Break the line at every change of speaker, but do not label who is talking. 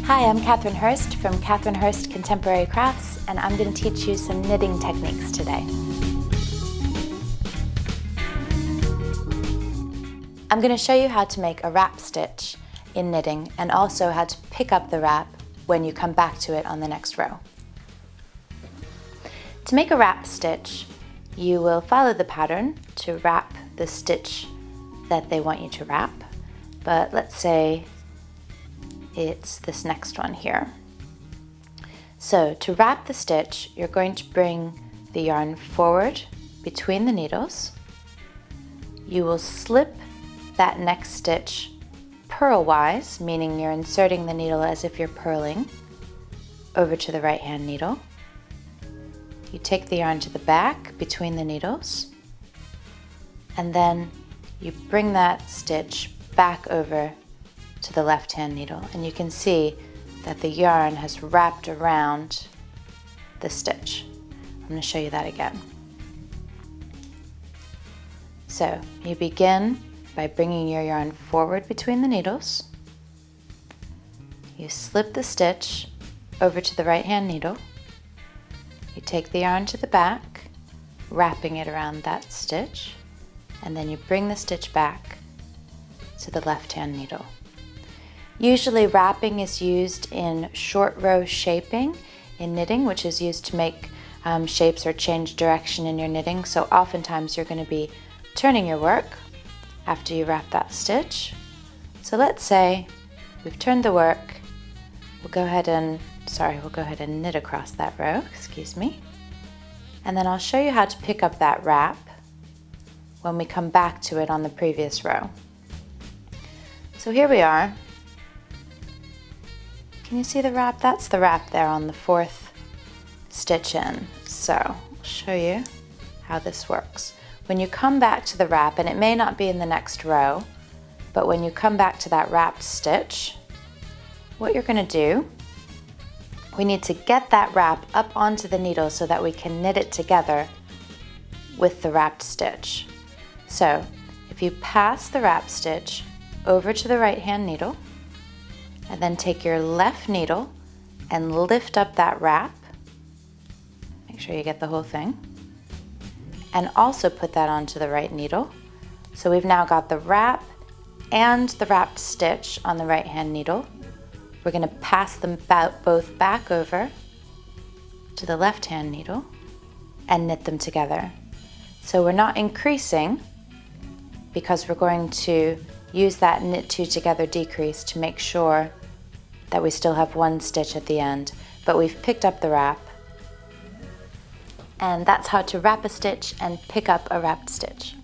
Hi, I'm Catherine Hurst from Catherine Hurst Contemporary Crafts, and I'm going to teach you some knitting techniques today. I'm going to show you how to make a wrap stitch in knitting and also how to pick up the wrap when you come back to it on the next row. To make a wrap stitch, you will follow the pattern to wrap the stitch that they want you to wrap, but let's say it's this next one here. So to wrap the stitch, you're going to bring the yarn forward between the needles. You will slip that next stitch purlwise, meaning you're inserting the needle as if you're purling, over to the right hand needle. You take the yarn to the back between the needles, and then you bring that stitch back over to the left hand needle, and you can see that the yarn has wrapped around the stitch. I'm going to show you that again. So you begin by bringing your yarn forward between the needles. You slip the stitch over to the right hand needle. You take the yarn to the back, wrapping it around that stitch, and then you bring the stitch back to the left hand needle. Usually wrapping is used in short row shaping in knitting, which is used to make shapes or change direction in your knitting. So oftentimes you're going to be turning your work after you wrap that stitch. So let's say we've turned the work. We'll go ahead and knit across that row, excuse me. And then I'll show you how to pick up that wrap when we come back to it on the previous row. So here we are. Can you see the wrap? That's the wrap there on the fourth stitch in. So I'll show you how this works. When you come back to the wrap, and it may not be in the next row, but when you come back to that wrapped stitch, what you're going to do, we need to get that wrap up onto the needle so that we can knit it together with the wrapped stitch. So if you pass the wrap stitch over to the right hand needle, and then take your left needle and lift up that wrap. Make sure you get the whole thing. And also put that onto the right needle. So we've now got the wrap and the wrapped stitch on the right hand needle. We're going to pass them both back over to the left hand needle and knit them together. So we're not increasing because we're going to use that knit two together decrease to make sure that we still have one stitch at the end, but we've picked up the wrap. And that's how to wrap a stitch and pick up a wrapped stitch.